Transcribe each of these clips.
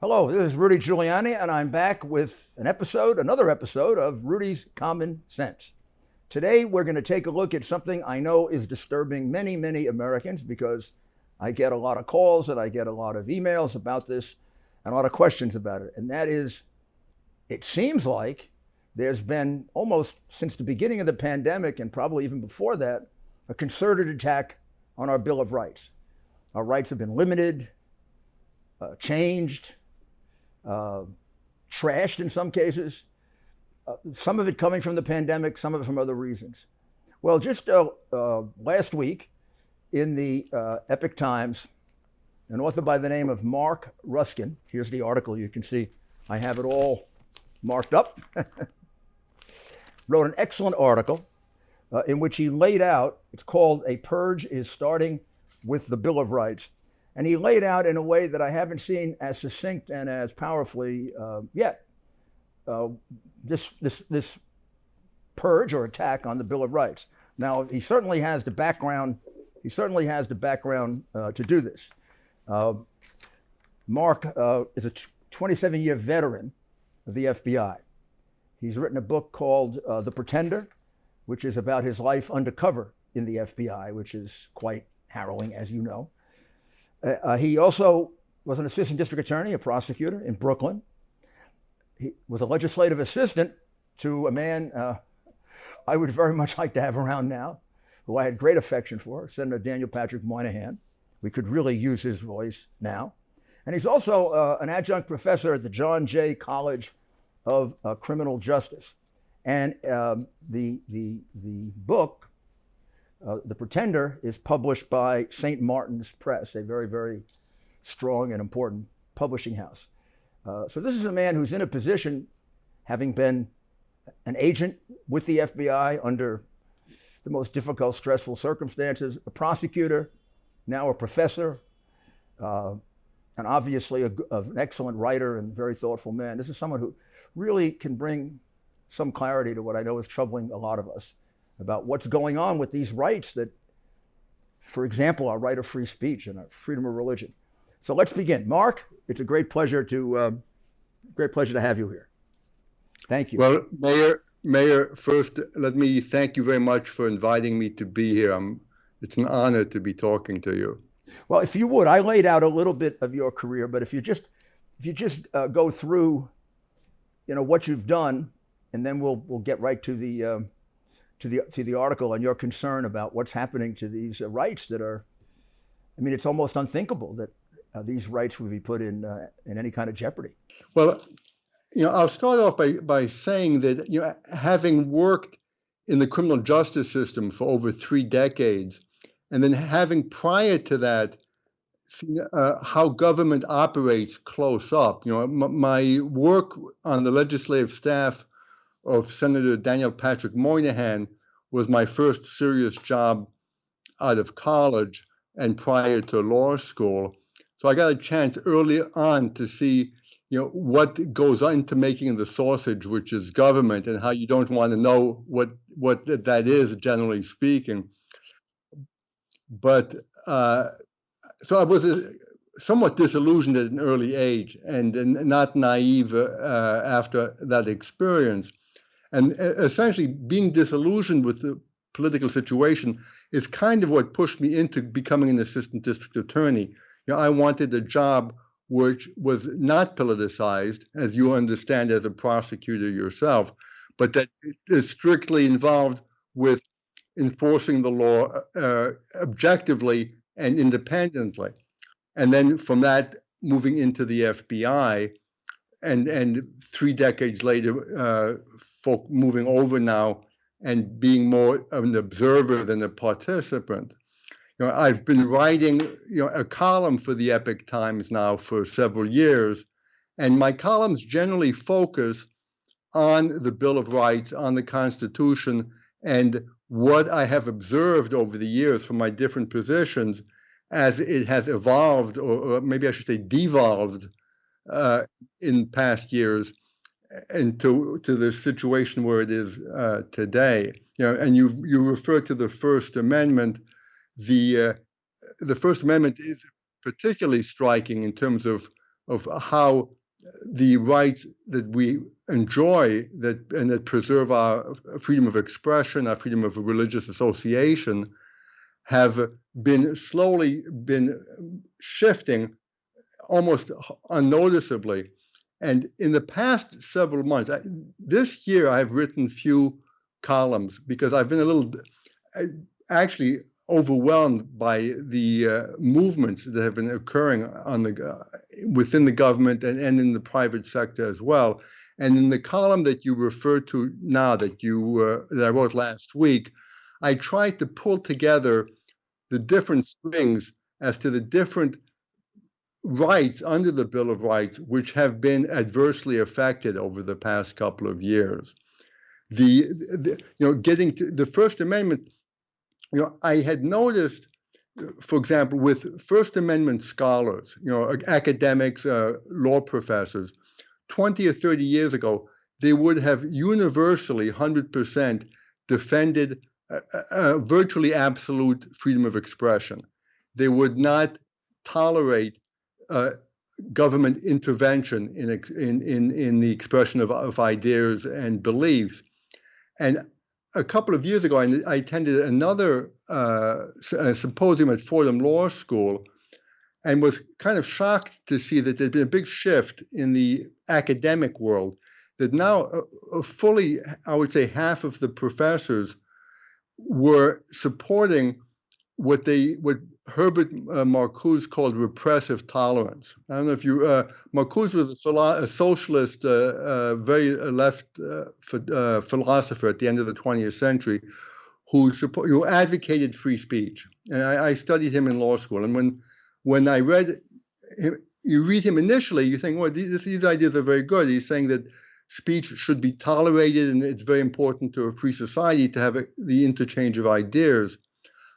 Hello, this is Rudy Giuliani, and I'm back with another episode of Rudy's Common Sense. Today, we're going to take a look at something I know is disturbing many, many Americans because I get a lot of calls and I get a lot of emails about this and a lot of questions about it. And that is, it seems like there's been almost since the beginning of the pandemic and probably even before that, a concerted attack on our Bill of Rights. Our rights have been limited, changed, trashed in some cases, some of it coming from the pandemic, some of it from other reasons. Well, just last week in the Epoch Times, an author by the name of Marc Ruskin, here's the article, you can see I have it all marked up, wrote an excellent article in which he laid out, it's called A Purge is Starting with the Bill of Rights. And he laid out in a way that I haven't seen as succinct and as powerfully yet. This purge or attack on the Bill of Rights. Now, he certainly has the background. He certainly has the background to do this. Marc is a 27-year veteran of the FBI. He's written a book called The Pretender, which is about his life undercover in the FBI, which is quite harrowing, as you know. He also was an assistant district attorney, a prosecutor in Brooklyn. He was a legislative assistant to a man I would very much like to have around now, who I had great affection for, Senator Daniel Patrick Moynihan. We could really use his voice now. And he's also an adjunct professor at the John Jay College of Criminal Justice. And the book, The Pretender, is published by St. Martin's Press, a very, very strong and important publishing house. So this is a man who's in a position, having been an agent with the FBI under the most difficult, stressful circumstances, a prosecutor, now a professor, and obviously an excellent writer and very thoughtful man. This is someone who really can bring some clarity to what I know is troubling a lot of us about what's going on with these rights that, for example, our right of free speech and our freedom of religion. So let's begin. Marc, it's a great pleasure to have you here. Thank you. Well, Mayor, first, let me thank you very much for inviting me to be here. It's an honor to be talking to you. Well, if you would, I laid out a little bit of your career, but if you just go through, what you've done, and then we'll get right to the article and your concern about what's happening to these rights that are, it's almost unthinkable that these rights would be put in any kind of jeopardy. Well, I'll start off by saying that, having worked in the criminal justice system for over 3 decades, and then having prior to that seen how government operates close up, my work on the legislative staff of Senator Daniel Patrick Moynihan was my first serious job out of college and prior to law school. So I got a chance early on to see, what goes into making the sausage, which is government, and how you don't want to know what that is, generally speaking. But so I was somewhat disillusioned at an early age and not naive after that experience. And essentially being disillusioned with the political situation is kind of what pushed me into becoming an assistant district attorney. I wanted a job which was not politicized, as you understand as a prosecutor yourself, but that is strictly involved with enforcing the law objectively and independently. And then from that, moving into the FBI, and 3 decades later, folk moving over now and being more of an observer than a participant. I've been writing, a column for the Epoch Times now for several years, and my columns generally focus on the Bill of Rights, on the Constitution, and what I have observed over the years from my different positions as it has evolved, or maybe I should say devolved, in past years, and to the situation where it is today. And you refer to the First Amendment. The First Amendment is particularly striking in terms of of how the rights that we enjoy and that preserve our freedom of expression, our freedom of religious association, have slowly been shifting almost unnoticeably. And in the past several months, this year I've written few columns because I've been a little actually overwhelmed by the movements that have been occurring within the government and in the private sector as well. And in the column that you refer to now, that I wrote last week, I tried to pull together the different strings as to the different rights under the Bill of Rights which have been adversely affected over the past couple of years. Getting to the First Amendment, I had noticed, for example, with First Amendment scholars, academics, law professors, 20 or 30 years ago, they would have universally 100% defended virtually absolute freedom of expression. They would not tolerate government intervention in the expression of ideas and beliefs. And a couple of years ago, I attended another symposium at Fordham Law School and was kind of shocked to see that there'd been a big shift in the academic world, that now fully, I would say, half of the professors were supporting what Herbert Marcuse called repressive tolerance. I don't know if Marcuse was a socialist, very left philosopher at the end of the 20th century who advocated free speech. And I studied him in law school. And when I read him, you read him initially, you think, well, these ideas are very good. He's saying that speech should be tolerated and it's very important to a free society to have the interchange of ideas.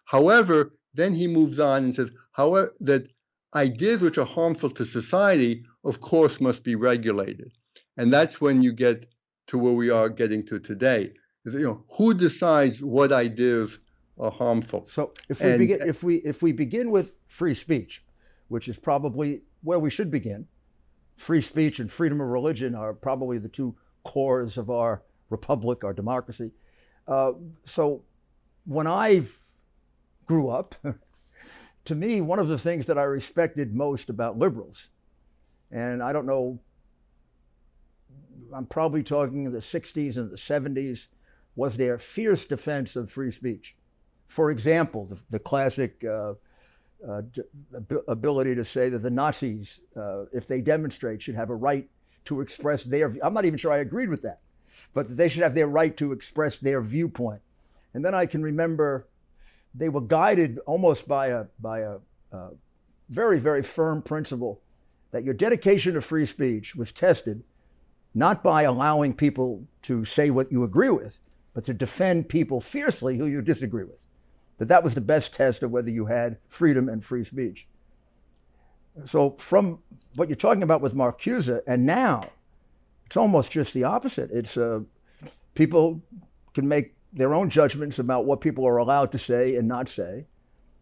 However, then he moves on and says, however, that ideas which are harmful to society, of course, must be regulated. And that's when you get to where we are getting to today. Who decides what ideas are harmful? So if we begin with free speech, which is probably where we should begin, free speech and freedom of religion are probably the two cores of our republic, our democracy. So when I grew up, to me, one of the things that I respected most about liberals, and I don't know, I'm probably talking in the 60s and the 70s, was their fierce defense of free speech. For example, the classic ability to say that the Nazis, if they demonstrate, should have a right to express their view. I'm not even sure I agreed with that, but they should have their right to express their viewpoint. And then I can remember they were guided almost by a very, very firm principle that your dedication to free speech was tested not by allowing people to say what you agree with, but to defend people fiercely who you disagree with. That was the best test of whether you had freedom and free speech. So from what you're talking about with Marcuse, and now, it's almost just the opposite. It's people can make their own judgments about what people are allowed to say and not say,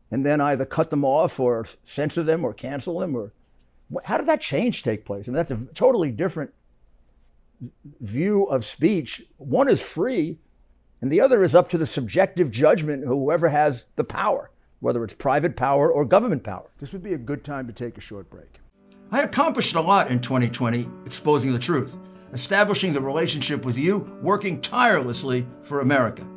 and then either cut them off or censor them or cancel them. Or how did that change take place? I mean, that's a totally different view of speech. One is free, and the other is up to the subjective judgment of whoever has the power, whether it's private power or government power. This would be a good time to take a short break. I accomplished a lot in 2020 exposing the truth, establishing the relationship with you, working tirelessly for America.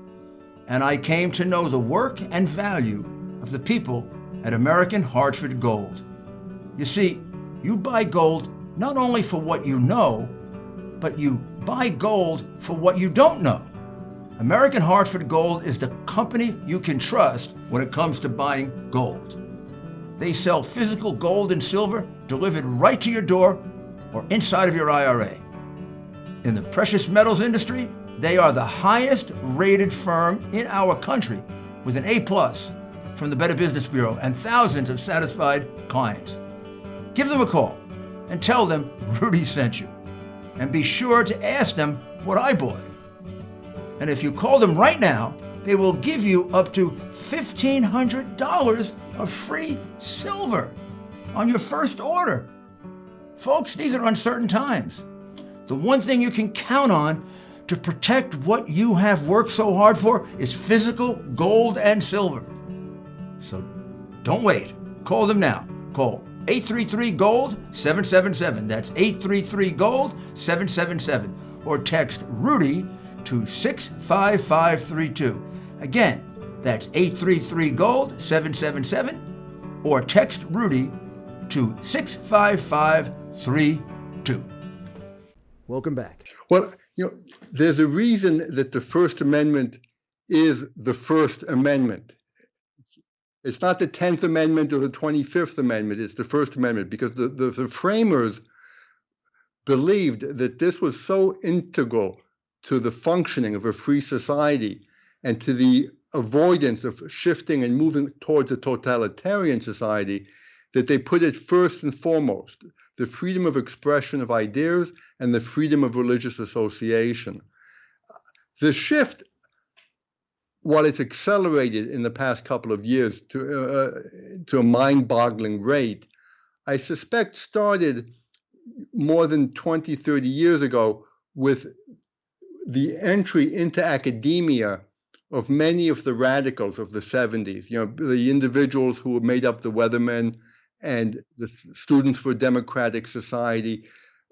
And I came to know the work and value of the people at American Hartford Gold. You see, you buy gold not only for what you know, but you buy gold for what you don't know. American Hartford Gold is the company you can trust when it comes to buying gold. They sell physical gold and silver delivered right to your door or inside of your IRA. In the precious metals industry, they are the highest rated firm in our country with an A+ from the Better Business Bureau and thousands of satisfied clients. Give them a call and tell them Rudy sent you. And be sure to ask them what I bought. And if you call them right now, they will give you up to $1,500 of free silver on your first order. Folks, these are uncertain times. The one thing you can count on to protect what you have worked so hard for is physical gold and silver. So don't wait. Call them now. Call 833-GOLD-777. That's 833-GOLD-777. Or text Rudy to 65532. Again, that's 833-GOLD-777. Or text Rudy to 65532. Welcome back. Well, there's a reason that the First Amendment is the First Amendment. It's not the 10th Amendment or the 25th Amendment, it's the First Amendment, because the framers believed that this was so integral to the functioning of a free society and to the avoidance of shifting and moving towards a totalitarian society that they put it first and foremost, the freedom of expression of ideas and the freedom of religious association. The shift, while it's accelerated in the past couple of years to a mind-boggling rate, I suspect started more than 20, 30 years ago with the entry into academia of many of the radicals of the 70s, the individuals who made up the Weathermen and the Students for Democratic Society,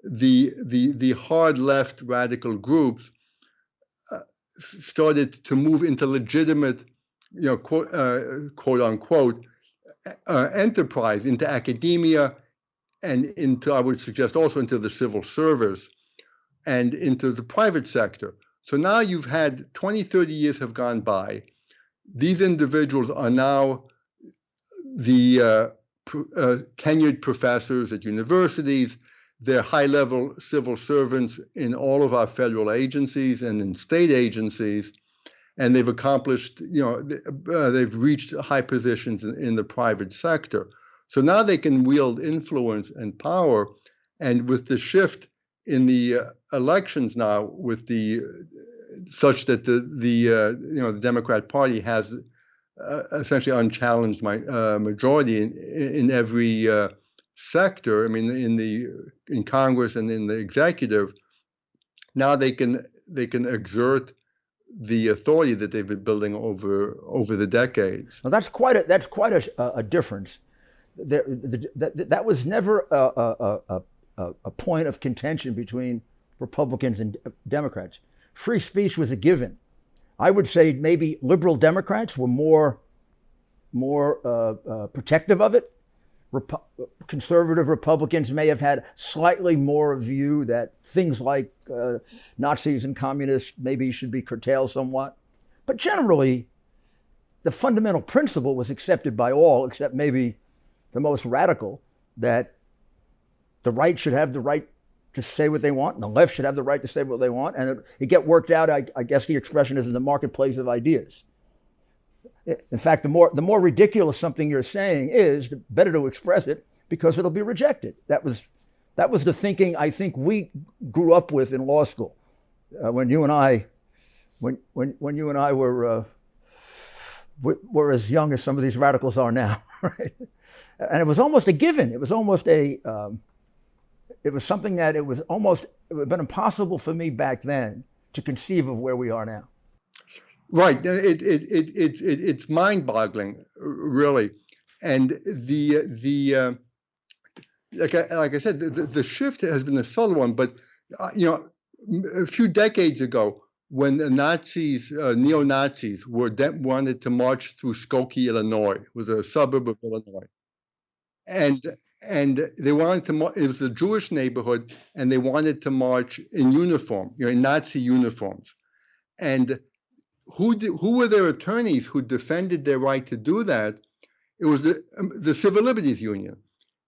the hard left radical groups started to move into legitimate, quote unquote, enterprise, into academia, and into, I would suggest, also into the civil service and into the private sector. So now you've had 20, 30 years have gone by. These individuals are now the tenured professors at universities. They're high-level civil servants in all of our federal agencies and in state agencies, and they've accomplished, they've reached high positions in the private sector. So now they can wield influence and power, and with the shift in the elections now, with the such that the Democrat Party has essentially unchallenged majority in every sector. I mean, in Congress and in the executive, now they can exert the authority that they've been building over the decades. Well, that's quite a difference. That was never a point of contention between Republicans and Democrats. Free speech was a given. I would say maybe liberal Democrats were more protective of it. Conservative Republicans may have had slightly more view that things like Nazis and communists maybe should be curtailed somewhat. But generally, the fundamental principle was accepted by all, except maybe the most radical, that the right should have the right to say what they want, and the left should have the right to say what they want, and it get worked out, I guess the expression is, in the marketplace of ideas. In fact, the more ridiculous something you're saying is, the better to express it, because it'll be rejected. That was the thinking I think we grew up with in law school, when you and I were as young as some of these radicals are now, right? And it was almost a given. It was almost it was something that it would have been impossible for me back then to conceive of where we are now. Right. It's mind-boggling, really. And like I said, the shift has been a subtle one. But a few decades ago, when the Nazis, neo-Nazis, wanted to march through Skokie, Illinois, it was a suburb of Illinois, and they wanted to. It was a Jewish neighborhood, and they wanted to march in uniform, in Nazi uniforms, and who were their attorneys who defended their right to do that? It was the Civil Liberties Union.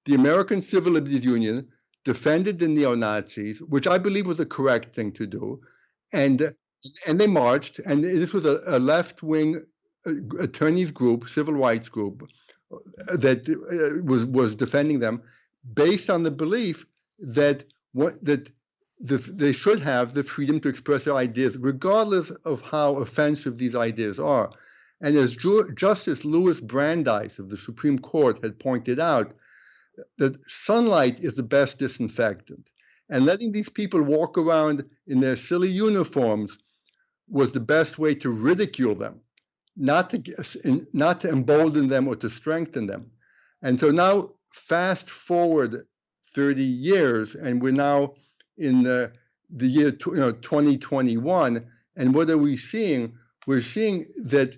The American Civil Liberties Union defended the neo-Nazis, which I believe was the correct thing to do, and they marched. And this was a left-wing attorneys group, civil rights group, that was defending them, based on the belief that they should have the freedom to express their ideas, regardless of how offensive these ideas are. And as Justice Louis Brandeis of the Supreme Court had pointed out, that sunlight is the best disinfectant. And letting these people walk around in their silly uniforms was the best way to ridicule them, not to embolden them or to strengthen them. And so now, fast forward 30 years, and we're now in the year 2021. And what are we seeing? We're seeing that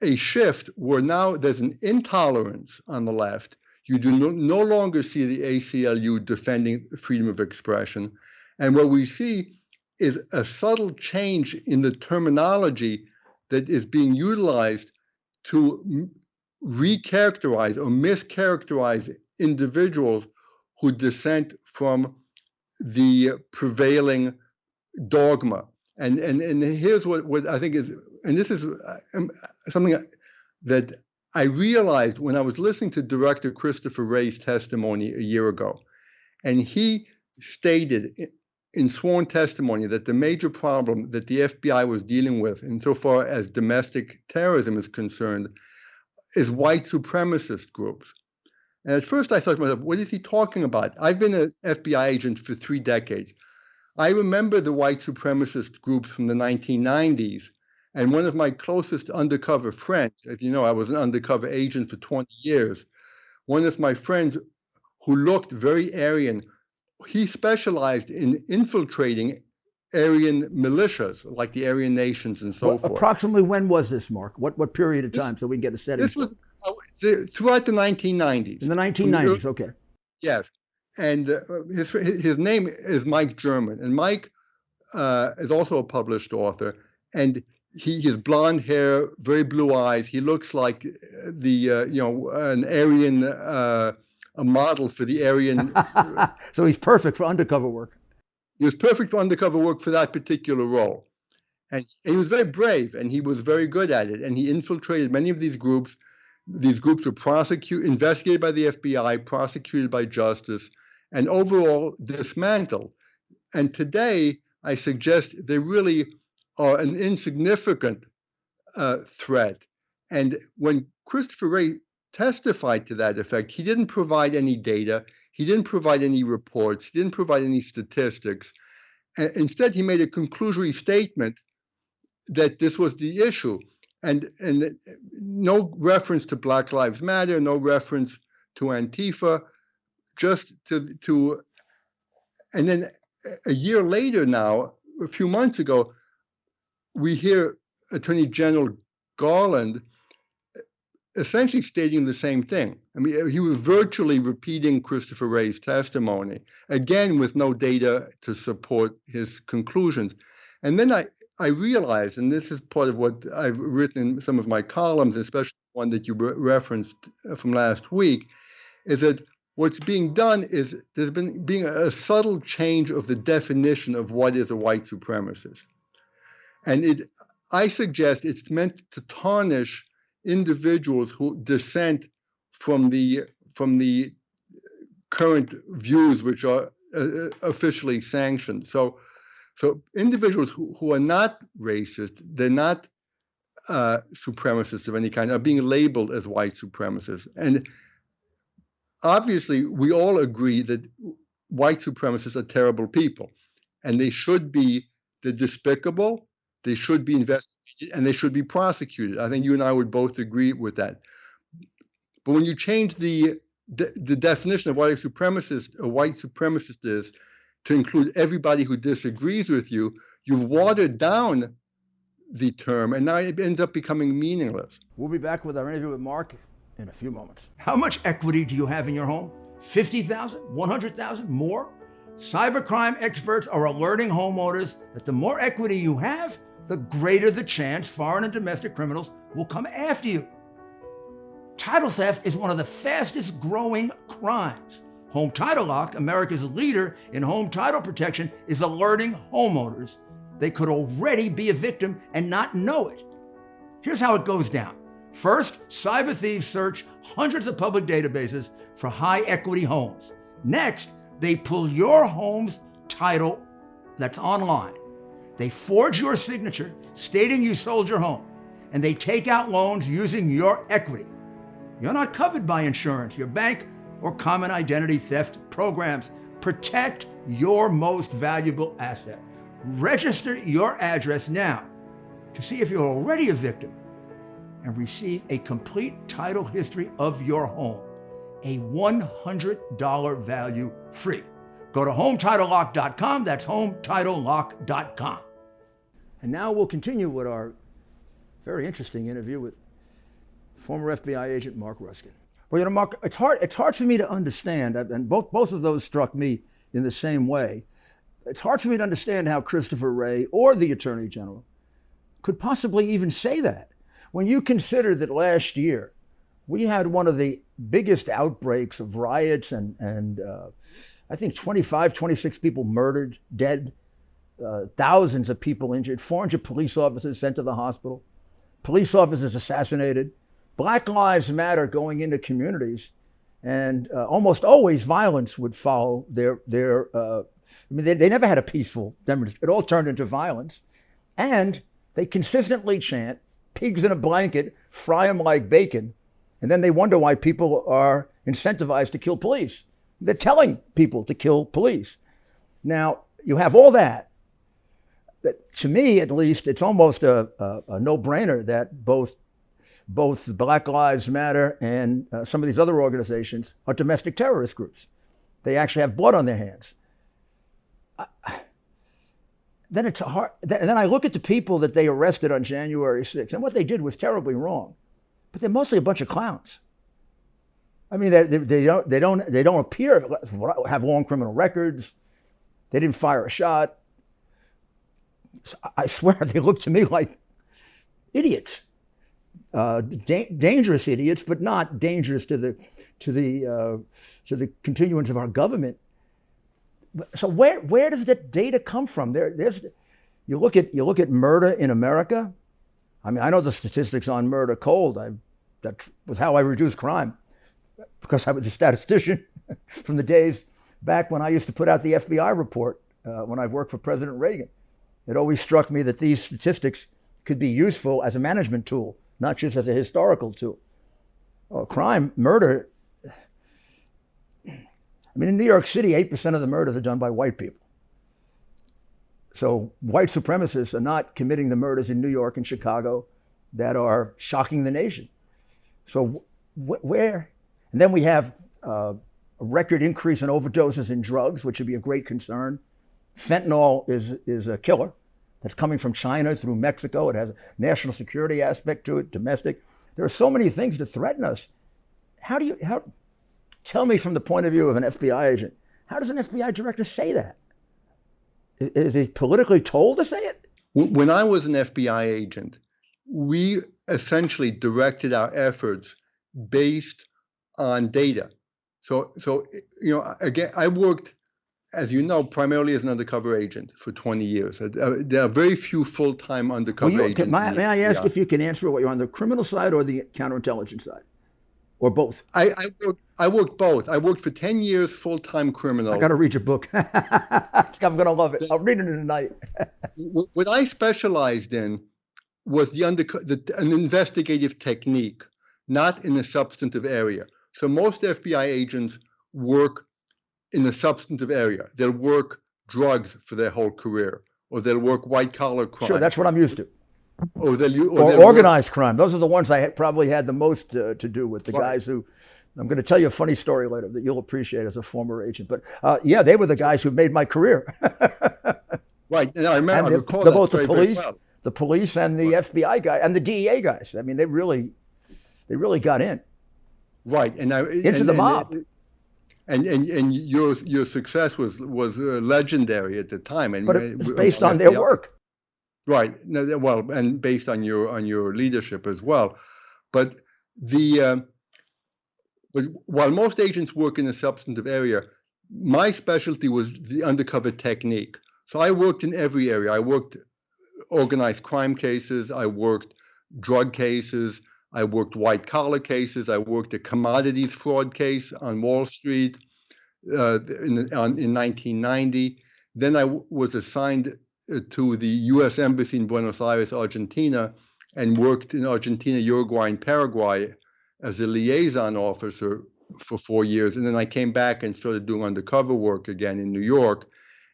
a shift where now there's an intolerance on the left. You do no longer see the ACLU defending freedom of expression. And what we see is a subtle change in the terminology that is being utilized to recharacterize or mischaracterize individuals who dissent from the prevailing dogma. And here's what I think is, and this is something that I realized when I was listening to Director Christopher Wray's testimony a year ago. And he stated in sworn testimony that the major problem that the FBI was dealing with, insofar as domestic terrorism is concerned, is white supremacist groups. And at first I thought to myself, what is he talking about? I've been an FBI agent for 3 decades. I remember the white supremacist groups from the 1990s. And one of my closest undercover friends, as you know, I was an undercover agent for 20 years. One of my friends who looked very Aryan, he specialized in infiltrating Aryan militias, like the Aryan nations and so forth. Approximately when was this, Mark? What period of time, so we can get a setting? This was throughout the 1990s. In the 1990s, okay. Yes. And his name is Mike German. And Mike is also a published author. And he has blonde hair, very blue eyes. He looks like an Aryan, a model for the Aryan. So he's perfect for undercover work. He was perfect for undercover work for that particular role. And he was very brave, and he was very good at it. And he infiltrated many of these groups. These groups were investigated by the FBI, prosecuted by justice, and overall dismantled. And today, I suggest they really are an insignificant threat. And when Christopher Wray testified to that effect, he didn't provide any data, he didn't provide any reports, he didn't provide any statistics. Instead, he made a conclusory statement that this was the issue. And no reference to Black Lives Matter, no reference to Antifa, just to and then a year later now, a few months ago, we hear Attorney General Garland essentially stating the same thing. I mean, he was virtually repeating Christopher Wray's testimony, again with no data to support his conclusions. And then I realized, and this is part of what I've written in some of my columns, especially one that you referenced from last week, is that what's being done is there's been a subtle change of the definition of what is a white supremacist. And I suggest it's meant to tarnish individuals who dissent from the current views which are officially sanctioned. So individuals who are not racist, they're not supremacists of any kind, are being labeled as white supremacists. And obviously, we all agree that white supremacists are terrible people, and they're despicable, they should be investigated, and they should be prosecuted. I think you and I would both agree with that. But when you change the definition of what a white supremacist is, to include everybody who disagrees with you, you've watered down the term, and now it ends up becoming meaningless. We'll be back with our interview with Marc in a few moments. How much equity do you have in your home? 50,000? 100,000? More? Cybercrime experts are alerting homeowners that the more equity you have, the greater the chance foreign and domestic criminals will come after you. Title theft is one of the fastest growing crimes. Home Title Lock, America's leader in home title protection, is alerting homeowners they could already be a victim and not know it. Here's how it goes down. First, cyber thieves search hundreds of public databases for high equity homes. Next, they pull your home's title that's online. They forge your signature stating you sold your home, and they take out loans using your equity. You're not covered by insurance. Your bank or common identity theft programs. Protect your most valuable asset. Register your address now to see if you're already a victim and receive a complete title history of your home, a $100 value free. Go to HomeTitleLock.com. That's HomeTitleLock.com. And now we'll continue with our very interesting interview with former FBI agent Marc Ruskin. Well, Marc, it's hard for me to understand, and both of those struck me in the same way. It's hard for me to understand how Christopher Wray or the Attorney General could possibly even say that. When you consider that last year we had one of the biggest outbreaks of riots and I think 26 people murdered, dead, thousands of people injured, 400 police officers sent to the hospital, police officers assassinated, Black Lives Matter going into communities, and almost always violence would follow they never had a peaceful demonstration. It all turned into violence. And they consistently chant, pigs in a blanket, fry them like bacon. And then they wonder why people are incentivized to kill police. They're telling people to kill police. Now, you have all that. To me, at least, it's almost a no-brainer that both Black Lives Matter and some of these other organizations are domestic terrorist groups. They actually have blood on their hands. Then it's hard. And then I look at the people that they arrested on January 6th, and what they did was terribly wrong. But they're mostly a bunch of clowns. I mean, they don't appear to have long criminal records. They didn't fire a shot. I swear they look to me like idiots, dangerous idiots, but not dangerous to the continuance of our government. So where does that data come from? You look at murder in America. I mean, I know the statistics on murder cold. That was how I reduced crime, because I was a statistician from the days back when I used to put out the FBI report when I worked for President Reagan. It always struck me that these statistics could be useful as a management tool, not just as a historical tool. Crime, murder. I mean, in New York City, 8% of the murders are done by white people. So white supremacists are not committing the murders in New York and Chicago that are shocking the nation. So where? And then we have a record increase in overdoses in drugs, which would be a great concern. Fentanyl is a killer that's coming from China through Mexico. It has a national security aspect to it, domestic. There are so many things that threaten us. Tell me from the point of view of an FBI agent, how does an FBI director say that? Is he politically told to say it? When I was an FBI agent, we essentially directed our efforts based on data. So again, I worked, as you know, primarily as an undercover agent for 20 years. There are very few full-time undercover agents. May I ask if you can answer what you're on the criminal side or the counterintelligence side? Or both? I worked both. I worked for 10 years full-time criminal. I got to read your book. I'm going to love it. I'll read it tonight. What I specialized in was an investigative technique, not in a substantive area. So most FBI agents work in the substantive area. They'll work drugs for their whole career, or they'll work white-collar crime. Sure, that's what I'm used to. Or organized crime. Those are the ones I probably had the most to do with, the guys who, I'm going to tell you a funny story later that you'll appreciate as a former agent. But they were the guys who made my career. Right. And I remember, and they're both the police and the FBI guy and the DEA guys. I mean, they really got in. Right. Into the mob. And your success was legendary at the time. But it was based on their work. Right. No, well, and based on your leadership as well. But but while most agents work in a substantive area, my specialty was the undercover technique. So I worked in every area. I worked organized crime cases. I worked drug cases. I worked white collar cases. I worked a commodities fraud case on Wall Street in 1990. Then I was assigned to the U.S. Embassy in Buenos Aires, Argentina, and worked in Argentina, Uruguay, and Paraguay as a liaison officer for 4 years, and then I came back and started doing undercover work again in New York,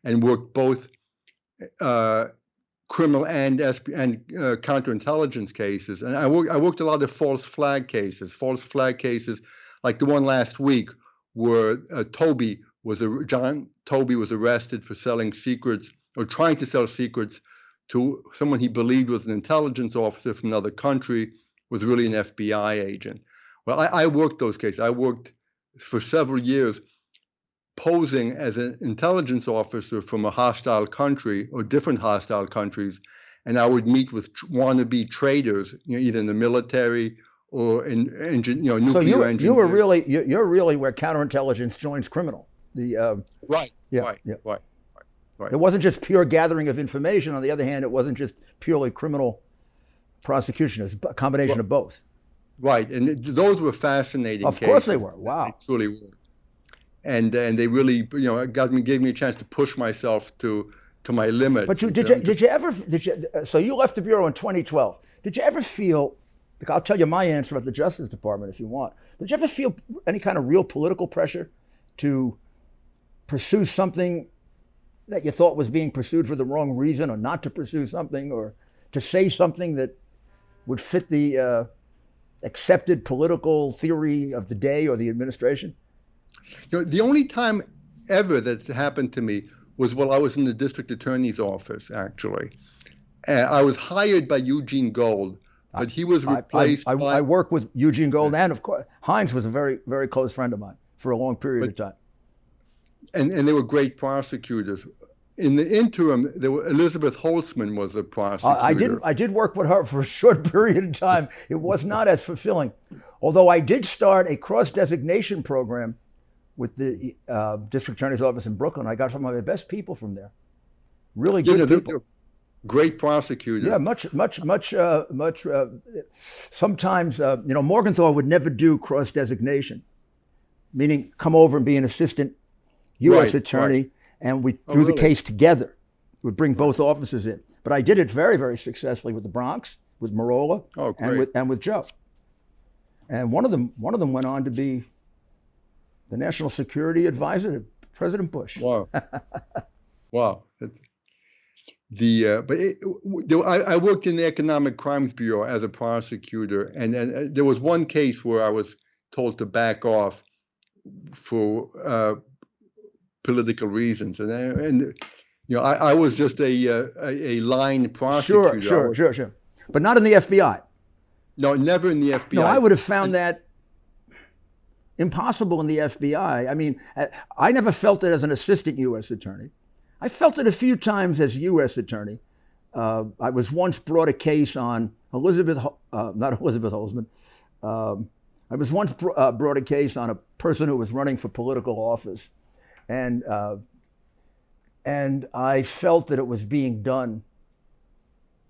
and worked both criminal and counterintelligence cases. And I worked a lot of false flag cases like the one last week where John Toby was arrested for selling secrets or trying to sell secrets to someone he believed was an intelligence officer from another country, was really an FBI agent. Well, I worked those cases. I worked for several years posing as an intelligence officer from a hostile country or different hostile countries, and I would meet with wannabe traitors, either in the military or in nuclear engineering. You're really where counterintelligence joins criminal. Right. It wasn't just pure gathering of information. On the other hand, it wasn't just purely criminal prosecution. It's a combination of both. Right, and those were fascinating. Of course they were. Wow. They truly were. And they really, gave me a chance to push myself to my limit. But so you left the Bureau in 2012. Did you ever feel, I'll tell you my answer about the Justice Department if you want, did you ever feel any kind of real political pressure to pursue something that you thought was being pursued for the wrong reason, or not to pursue something, or to say something that would fit the accepted political theory of the day or the administration? The only time ever that's happened to me was while I was in the district attorney's office, actually. I was hired by Eugene Gold, but he was replaced by... I work with Eugene Gold, and of course, Hines was a very, very close friend of mine for a long period of time. And they were great prosecutors. In the interim, Elizabeth Holtzman was a prosecutor. I did work with her for a short period of time. It was not as fulfilling. Although I did start a cross-designation program with the district attorney's office in Brooklyn. I got some of my best people from there. Really good people. They're great prosecutors. Yeah, much. Sometimes, Morgenthau would never do cross-designation, meaning come over and be an assistant U.S. attorney, and we do the case together. We'd bring both officers in. But I did it very, very successfully with the Bronx, with Marola, and with Joe. And one of them went on to be the national security advisor to President Bush. Wow. Wow. I worked in the Economic Crimes Bureau as a prosecutor, and there was one case where I was told to back off for political reasons, and I was just a line prosecutor. Sure. But not in the FBI. No, never in the FBI. No, I would have found that impossible in the FBI. I mean, I never felt it as an assistant U.S. attorney. I felt it a few times as U.S. attorney. I was once brought a case on not Elizabeth Holtzman. I was once brought a case on a person who was running for political office, and I felt that it was being done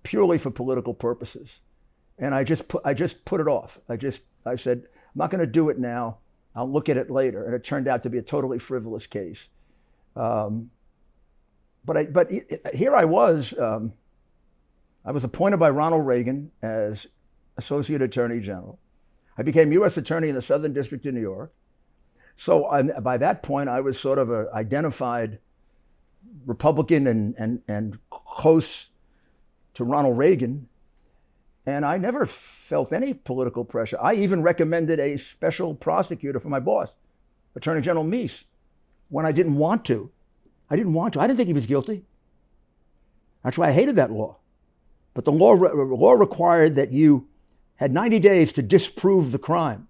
purely for political purposes, and I just put it off. I said, I'm not going to do it now. I'll look at it later, and it turned out to be a totally frivolous case. But here I was appointed by Ronald Reagan as Associate Attorney General. I became U.S. Attorney in the Southern District of New York. So by that point, I was sort of an identified Republican and close to Ronald Reagan. And I never felt any political pressure. I even recommended a special prosecutor for my boss, Attorney General Meese, when I didn't want to. I didn't think he was guilty. That's why I hated that law. But the law required that you had 90 days to disprove the crime.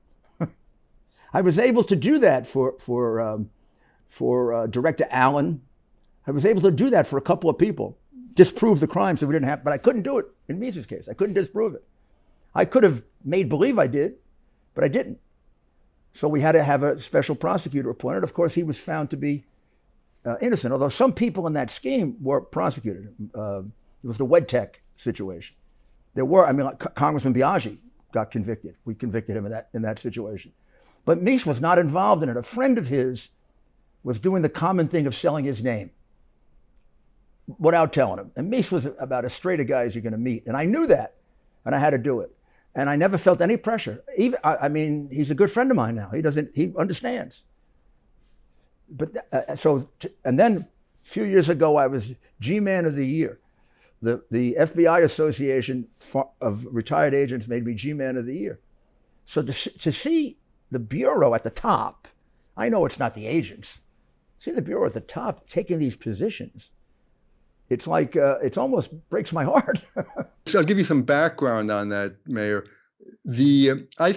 I was able to do that for Director Allen. I was able to do that for a couple of people, disprove the crime so we didn't have, but I couldn't do it in Meese's case. I couldn't disprove it. I could have made believe I did, but I didn't. So we had to have a special prosecutor appointed. Of course, he was found to be innocent, although some people in that scheme were prosecuted. It was the WedTech situation. There were, Congressman Biaggi got convicted. We convicted him in that situation. But Meese was not involved in it. A friend of his was doing the common thing of selling his name without telling him. And Meese was about as straight a guy as you're going to meet. And I knew that, and I had to do it. And I never felt any pressure. Even, I mean, he's a good friend of mine now. He understands. But and then a few years ago, I was G-Man of the Year. The FBI Association of Retired Agents made me G-Man of the Year. So to see the Bureau at the top, I know it's not the agents, see the Bureau at the top taking these positions, it's like, it almost breaks my heart. So I'll give you some background on that, Mayor. I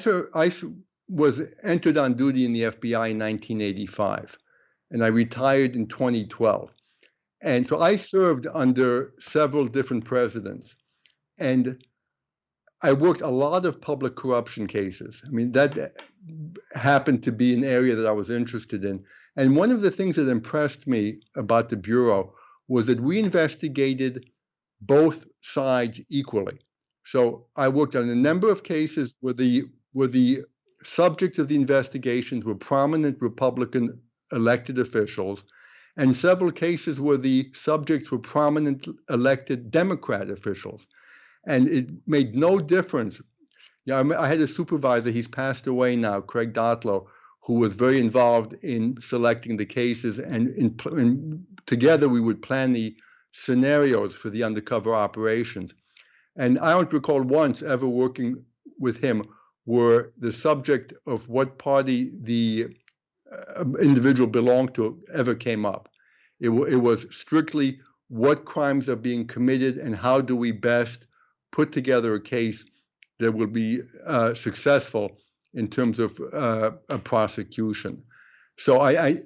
was entered on duty in the FBI in 1985, and I retired in 2012. And so I served under several different presidents, and I worked a lot of public corruption cases. I mean, that happened to be an area that I was interested in. And one of the things that impressed me about the Bureau was that we investigated both sides equally. So I worked on a number of cases where the subjects of the investigations were prominent Republican elected officials, and several cases where the subjects were prominent elected Democrat officials. And it made no difference. I had a supervisor, he's passed away now, Craig Dotlow, who was very involved in selecting the cases, and together we would plan the scenarios for the undercover operations. And I don't recall once ever working with him where the subject of what party the individual belonged to ever came up. It was strictly what crimes are being committed and how do we best put together a case that will be successful in terms of a prosecution. So I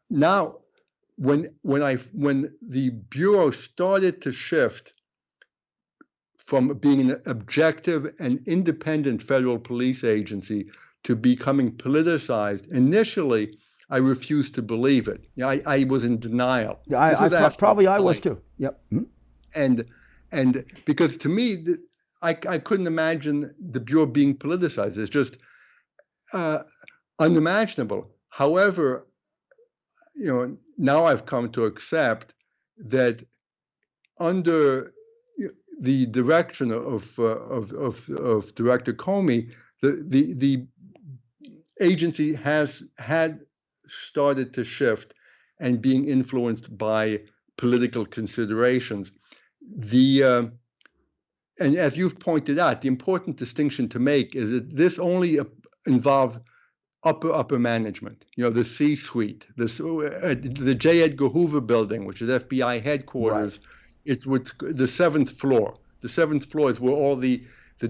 now when the Bureau started to shift from being an objective and independent federal police agency to becoming politicized, initially I refused to believe it. I was in denial. I was too. Yep. Mm-hmm. And because to me, I couldn't imagine the Bureau being politicized. It's just unimaginable. However, now I've come to accept that under the direction of Director Comey, the agency had started to shift and being influenced by political considerations. And as you've pointed out, the important distinction to make is that this only involved upper management, the C-suite, the J. Edgar Hoover building, which is FBI headquarters. Right. It's with the seventh floor. The seventh floor is where all the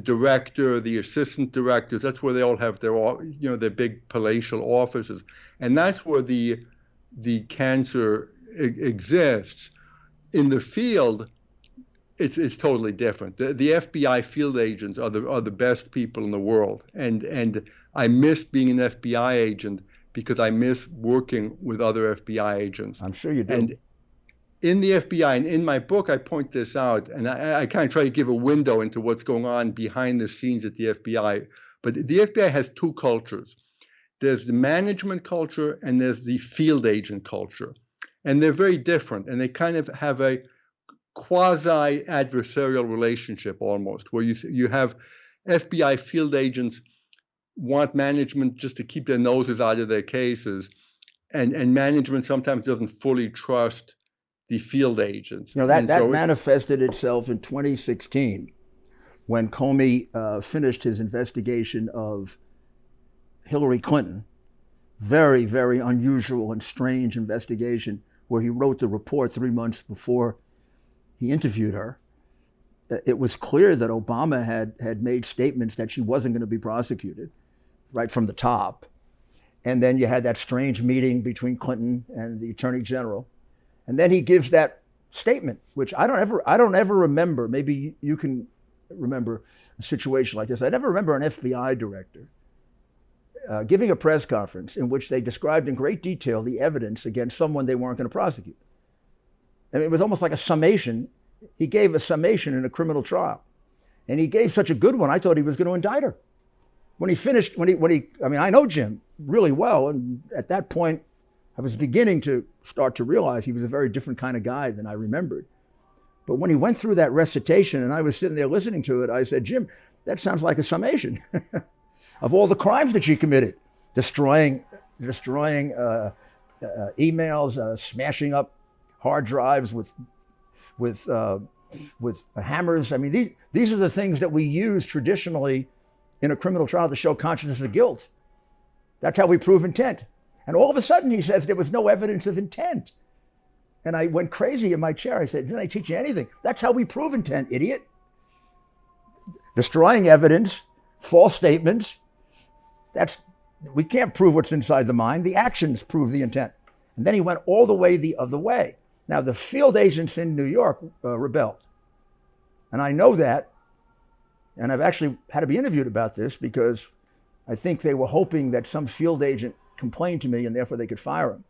director, the assistant directors, that's where they all have their big palatial offices. And that's where the cancer exists. In the field, it's totally different. The FBI field agents are the best people in the world. And I miss being an FBI agent because I miss working with other FBI agents. I'm sure you do. And in the FBI, and in my book, I point this out, and I kind of try to give a window into what's going on behind the scenes at the FBI. But the FBI has two cultures. There's the management culture and there's the field agent culture. And they're very different, and they kind of have a quasi-adversarial relationship almost, where you have FBI field agents want management just to keep their noses out of their cases, and management sometimes doesn't fully trust the field agents. That manifested itself in 2016 when Comey finished his investigation of Hillary Clinton. Very, very unusual and strange investigation where he wrote the report 3 months before he interviewed her. It was clear that Obama had made statements that she wasn't going to be prosecuted right from the top. And then you had that strange meeting between Clinton and the Attorney General. And then he gives that statement, which I don't ever remember. Maybe you can remember a situation like this. I never remember an FBI director giving a press conference in which they described in great detail the evidence against someone they weren't going to prosecute. I mean, it was almost like a summation. He gave a summation in a criminal trial. And he gave such a good one, I thought he was going to indict her. When he finished, I know Jim really well, and at that point, I was beginning to start to realize he was a very different kind of guy than I remembered. But when he went through that recitation and I was sitting there listening to it, I said, Jim, That sounds like a summation of all the crimes that she committed, destroying emails, smashing up hard drives with hammers. I mean, these are the things that we use traditionally in a criminal trial to show consciousness of guilt. That's how we prove intent. And all of a sudden, he says there was no evidence of intent. And I went crazy in my chair. I said, didn't I teach you anything? That's how we prove intent, idiot. Destroying evidence, false statements. We can't prove what's inside the mind. The actions prove the intent. And then he went all the way the other way. Now, the field agents in New York rebelled. And I know that. And I've actually had to be interviewed about this because I think they were hoping that some field agent complained to me and therefore they could fire him.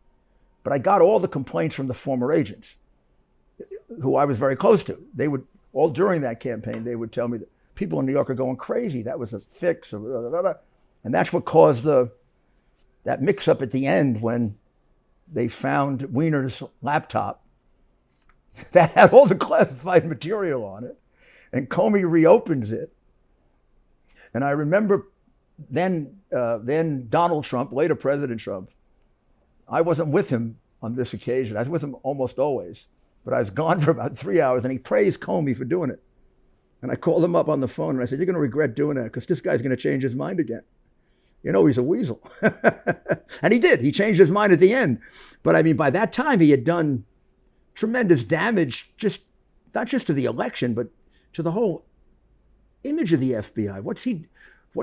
But I got all the complaints from the former agents who I was very close to. They would, all during that campaign, they would tell me that people in New York are going crazy. That was a fix. And that's what caused that mix-up at the end when they found Weiner's laptop that had all the classified material on it. And Comey reopens it. And I remember then Donald Trump, later President Trump, I wasn't with him on this occasion. I was with him almost always, but I was gone for about 3 hours, and he praised Comey for doing it. And I called him up on the phone, and I said, you're going to regret doing that because this guy's going to change his mind again. You know, he's a weasel. And he did. He changed his mind at the end. But I mean, by that time, he had done tremendous damage, not just to the election, but to the whole image of the FBI. What's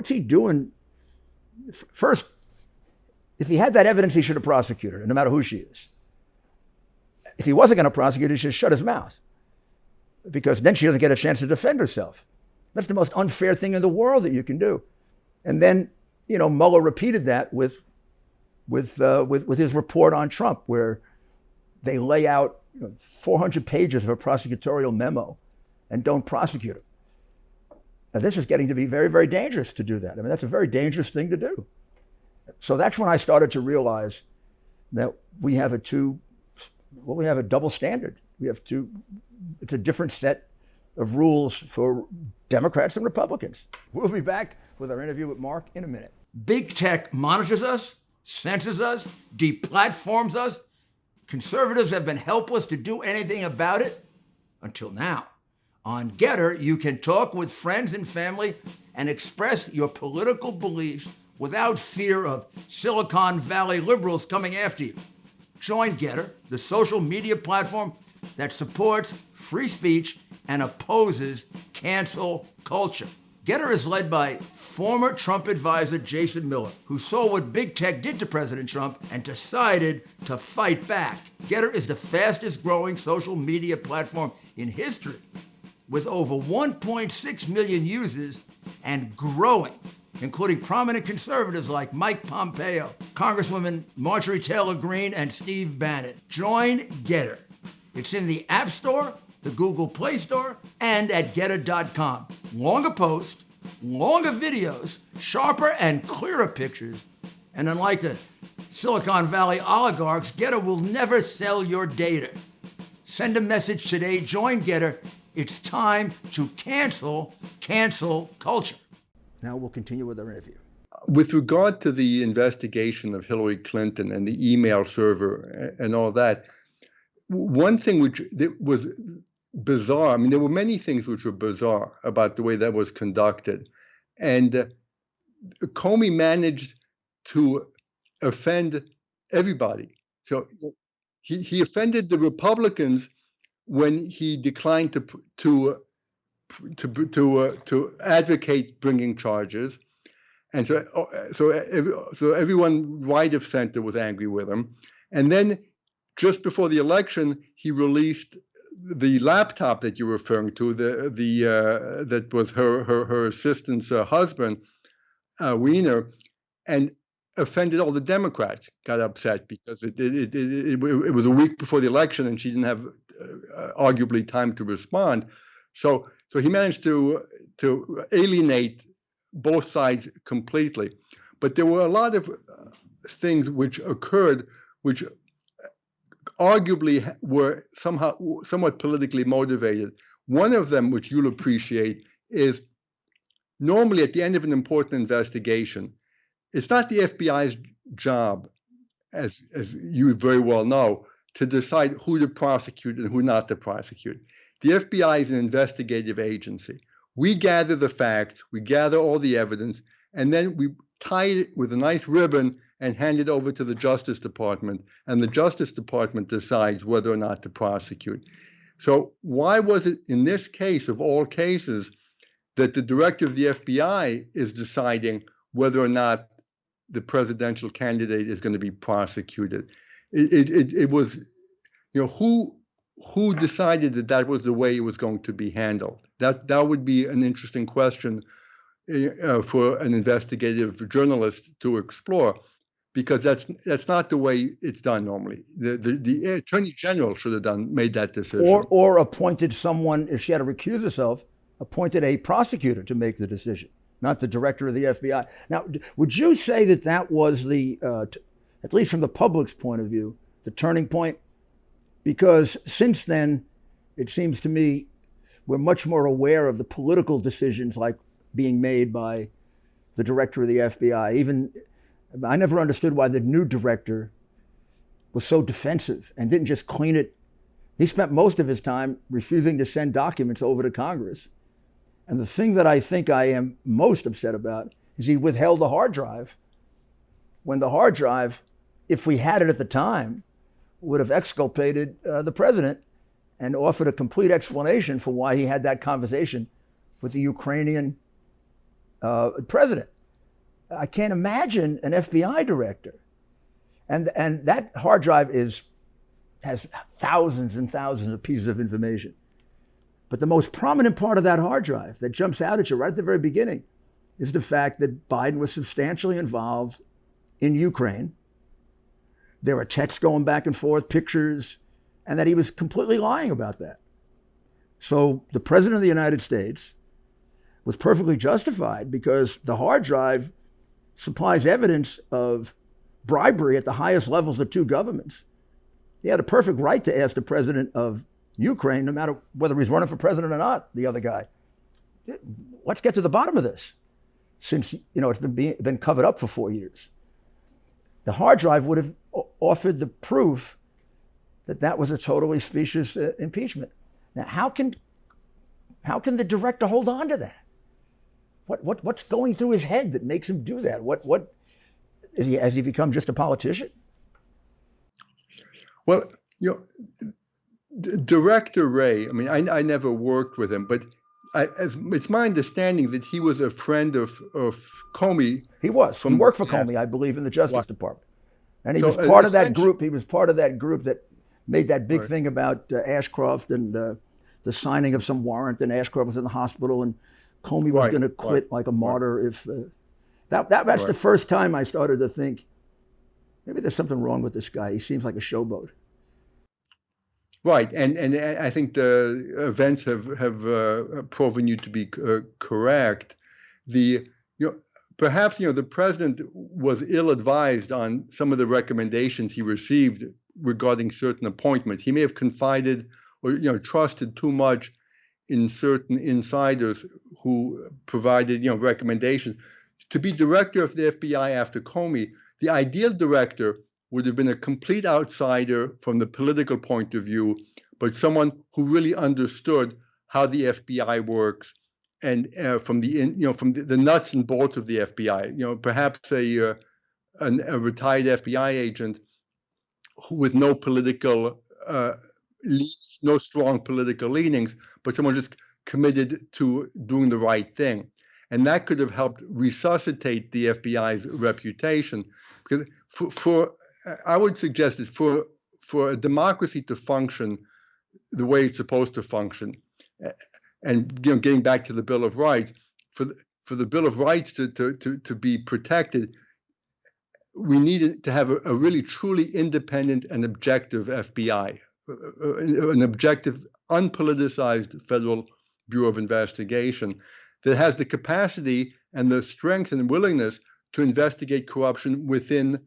he doing? First, if he had that evidence, he should have prosecuted her, no matter who she is. If he wasn't going to prosecute her, he should shut his mouth, because then she doesn't get a chance to defend herself. That's the most unfair thing in the world that you can do. And then, Mueller repeated that with his report on Trump, where they lay out 400 pages of a prosecutorial memo and don't prosecute him. Now, this is getting to be very, very dangerous to do that. I mean, that's a very dangerous thing to do. So that's when I started to realize that we have a double standard. It's a different set of rules for Democrats and Republicans. We'll be back with our interview with Marc in a minute. Big tech monitors us, censors us, deplatforms us. Conservatives have been helpless to do anything about it until now. On Getter, you can talk with friends and family and express your political beliefs without fear of Silicon Valley liberals coming after you. Join Getter, the social media platform that supports free speech and opposes cancel culture. Getter is led by former Trump advisor Jason Miller, who saw what big tech did to President Trump and decided to fight back. Getter is the fastest growing social media platform in history, with over 1.6 million users and growing, including prominent conservatives like Mike Pompeo, Congresswoman Marjorie Taylor Greene, and Steve Bannon. Join Getter. It's in the App Store, the Google Play Store, and at Getter.com. Longer posts, longer videos, sharper and clearer pictures, and unlike the Silicon Valley oligarchs, Getter will never sell your data. Send a message today. Join Getter. It's time to cancel culture. Now we'll continue with our interview. With regard to the investigation of Hillary Clinton and the email server and all that, one thing which was bizarre, I mean, there were many things which were bizarre about the way that was conducted. And Comey managed to offend everybody. So he offended the Republicans when he declined to advocate bringing charges, and so everyone right of center was angry with him. And then, just before the election, he released the laptop that you're referring to, that was her assistant's husband, Weiner, and offended all the Democrats. Got upset because it was a week before the election, and she didn't have arguably time to respond. So he managed to alienate both sides completely. But there were a lot of things which occurred which arguably were somewhat politically motivated. One of them, which you'll appreciate, is normally at the end of an important investigation, it's not the FBI's job, as you very well know, to decide who to prosecute and who not to prosecute. The FBI is an investigative agency. We gather the facts, we gather all the evidence, and then we tie it with a nice ribbon and hand it over to the Justice Department, and the Justice Department decides whether or not to prosecute. So why was it in this case, of all cases, that the director of the FBI is deciding whether or not the presidential candidate is going to be prosecuted? It was, who decided that that was the way it was going to be handled? That would be an interesting question for an investigative journalist to explore, because that's not the way it's done normally. The Attorney General should have made that decision, or appointed someone, if she had to recuse herself, appointed a prosecutor to make the decision, not the director of the FBI. Now, would you say that that was the, at least from the public's point of view, the turning point? Because since then, it seems to me we're much more aware of the political decisions like being made by the director of the FBI. Even I never understood why the new director was so defensive and didn't just clean it. He spent most of his time refusing to send documents over to Congress. And the thing that I think I am most upset about is he withheld the hard drive, when the hard drive, if we had it at the time, would have exculpated the president and offered a complete explanation for why he had that conversation with the Ukrainian president. I can't imagine an FBI director. And that hard drive has thousands and thousands of pieces of information. But the most prominent part of that hard drive that jumps out at you right at the very beginning is the fact that Biden was substantially involved in Ukraine. There are texts going back and forth, pictures, and that he was completely lying about that. So the president of the United States was perfectly justified, because the hard drive supplies evidence of bribery at the highest levels of two governments. He had a perfect right to ask the president of Ukraine, no matter whether he's running for president or not, the other guy, let's get to the bottom of this, since it's been covered up for 4 years. The hard drive would have offered the proof that that was a totally specious impeachment. Now, how can the director hold on to that? What's going through his head that makes him do that? Has he become just a politician? Well, Director Wray, I mean, I never worked with him, but it's my understanding that he was a friend of Comey. He was. He worked for Comey, I believe, in the Justice Department. And he was part of that group. He was part of that group that made that big thing about Ashcroft and the signing of some warrant, and Ashcroft was in the hospital, and Comey was going to quit like a martyr if... That's the first time I started to think, maybe there's something wrong with this guy. He seems like a showboat. Right, and I think the events have proven you to be correct. Perhaps the president was ill-advised on some of the recommendations he received regarding certain appointments. He may have confided or trusted too much in certain insiders who provided recommendations. To be director of the FBI after Comey, the ideal director would have been a complete outsider from the political point of view, but someone who really understood how the FBI works, and from the nuts and bolts of the FBI. Perhaps a retired FBI agent with no political, no strong political leanings, but someone just committed to doing the right thing, and that could have helped resuscitate the FBI's reputation. Because I would suggest that for a democracy to function the way it's supposed to function, and getting back to the Bill of Rights, for the Bill of Rights to be protected, we needed to have a really truly independent and objective FBI, an objective, unpoliticized Federal Bureau of Investigation that has the capacity and the strength and willingness to investigate corruption within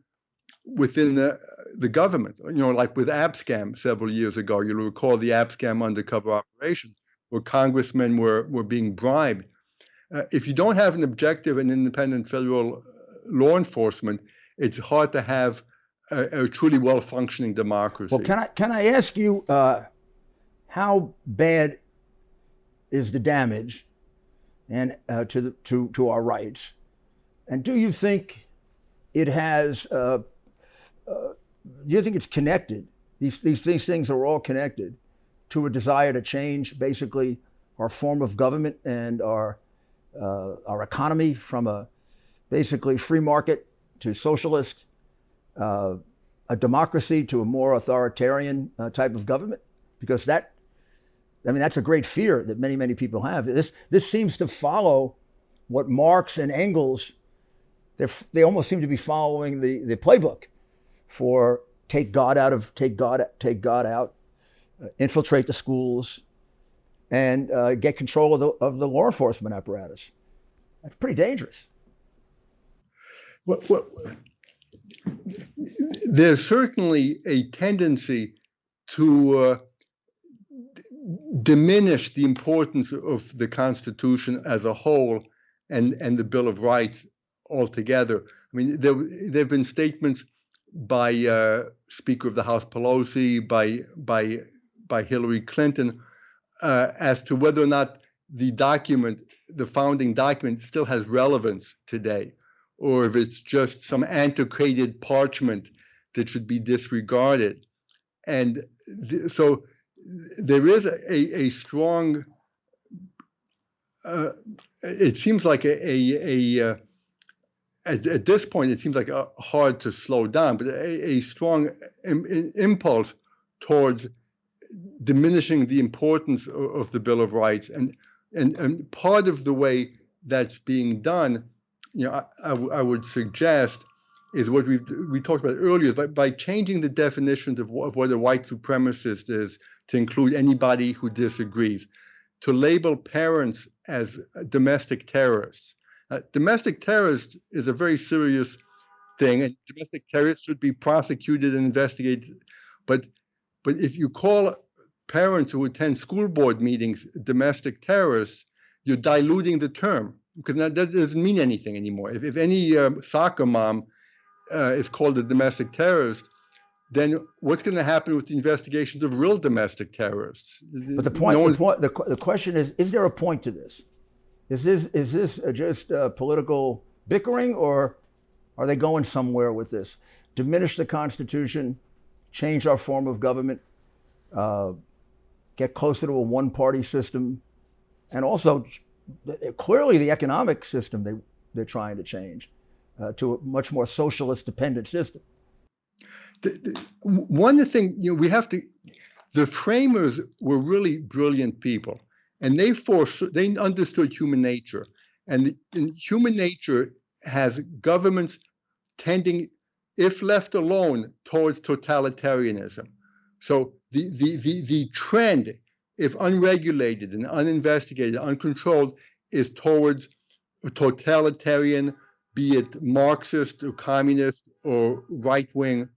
the government. Like with Abscam several years ago, you'll recall the Abscam undercover operation where congressmen were being bribed. If you don't have an objective and independent federal law enforcement, it's hard to have a truly well-functioning democracy. Well, can I ask you how bad is the damage and to our rights, and do you think it has? Do you think it's connected? These things are all connected to a desire to change basically our form of government and our economy from a basically free market to socialist, a democracy to a more authoritarian type of government? Because that's a great fear that many people have. This seems to follow what Marx and Engels, they almost seem to be following the playbook for take God out, infiltrate the schools, and get control of the law enforcement apparatus. That's pretty dangerous. Well, there's certainly a tendency to diminish the importance of the Constitution as a whole and the Bill of Rights altogether. I mean, there have been statements by Speaker of the House Pelosi, by Hillary Clinton, as to whether or not the founding document, still has relevance today, or if it's just some antiquated parchment that should be disregarded. And so there is a strong, it seems like at this point, it seems like hard to slow down, but a strong impulse towards diminishing the importance of the Bill of Rights. And part of the way that's being done, I would suggest, is what we talked about earlier, by changing the definitions of what a white supremacist is to include anybody who disagrees, to label parents as domestic terrorists. Domestic terrorist is a very serious thing, and domestic terrorists should be prosecuted and investigated. But if you call parents who attend school board meetings domestic terrorists, you're diluting the term, because that doesn't mean anything anymore. If any soccer mom is called a domestic terrorist, then what's going to happen with the investigations of real domestic terrorists? But the question is there a point to this? Is this just political bickering, or are they going somewhere with this? Diminish the Constitution, change our form of government, get closer to a one-party system, and also clearly the economic system they're trying to change to a much more socialist dependent system. One thing we have to, the framers were really brilliant people, and they understood human nature, and human nature has governments tending, if left alone, towards totalitarianism. So the trend, if unregulated and uninvestigated, uncontrolled, is towards a totalitarian, be it Marxist or communist or right-wing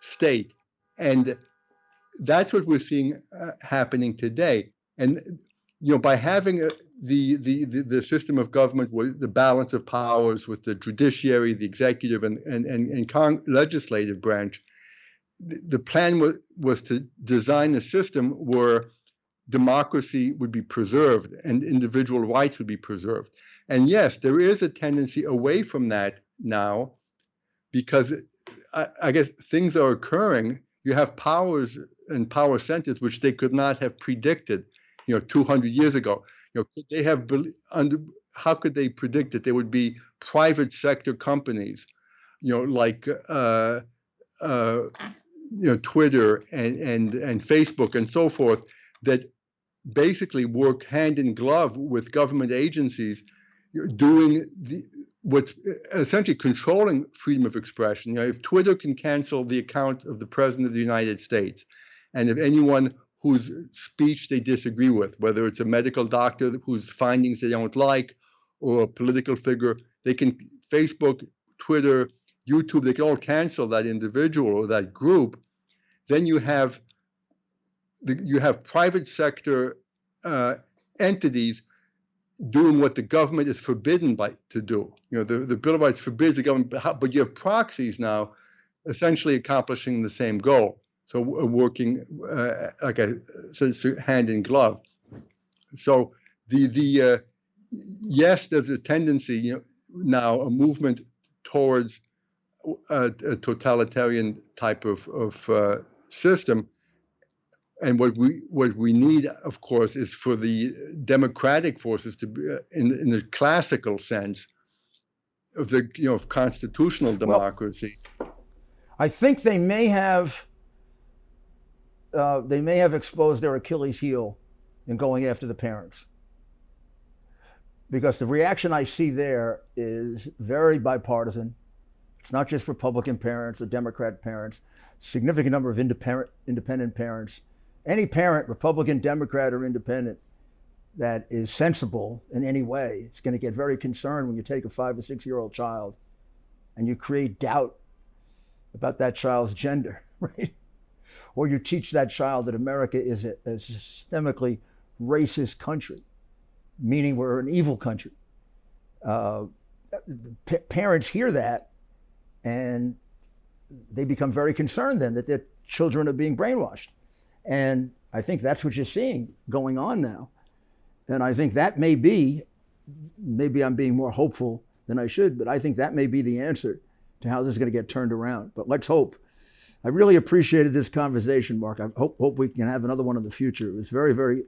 state. And that's what we're seeing happening today. And by having the system of government with the balance of powers with the judiciary, the executive, and legislative branch, the plan was to design a system where democracy would be preserved and individual rights would be preserved. And yes, there is a tendency away from that now, because I guess things are occurring. You have powers and power centers which they could not have predicted, 200 years ago. How could they predict that there would be private sector companies, like Twitter and Facebook and so forth, that basically work hand in glove with government agencies, doing what's essentially controlling freedom of expression. If Twitter can cancel the account of the President of the United States, and if anyone whose speech they disagree with, whether it's a medical doctor whose findings they don't like, or a political figure, they can, Facebook, Twitter, YouTube, they can all cancel that individual or that group. Then you have private sector entities doing what the government is forbidden to do. The Bill of Rights forbids the government, but you have proxies now essentially accomplishing the same goal. So working, like I said, hand in glove. So yes, there's a tendency, now a movement towards a totalitarian type of system. And what we need, of course, is for the democratic forces to be, in the classical sense of the of constitutional democracy. Well, I think they may have exposed their Achilles heel in going after the parents, because the reaction I see there is very bipartisan. It's not just Republican parents or Democrat parents. Significant number of independent parents. Any parent, Republican, Democrat, or independent, that is sensible in any way is going to get very concerned when you take a 5 or 6 year old child and you create doubt about that child's gender, right? Or you teach that child that America is a systemically racist country, meaning we're an evil country. Parents hear that and they become very concerned then that their children are being brainwashed. And I think that's what you're seeing going on now. And I think that maybe I'm being more hopeful than I should, but I think that may be the answer to how this is going to get turned around. But let's hope. I really appreciated this conversation, Marc. I hope we can have another one in the future. It was very, very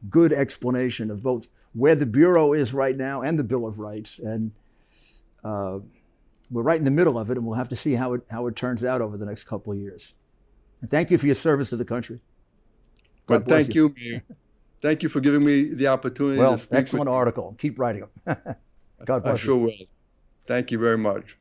good explanation of both where the Bureau is right now and the Bill of Rights. And we're right in the middle of it, and we'll have to see how it turns out over the next couple of years. And thank you for your service to the country. Well, thank you, Mayor. Thank you for giving me the opportunity to speak. Excellent article. Keep writing them. God bless you. I sure will. Thank you very much.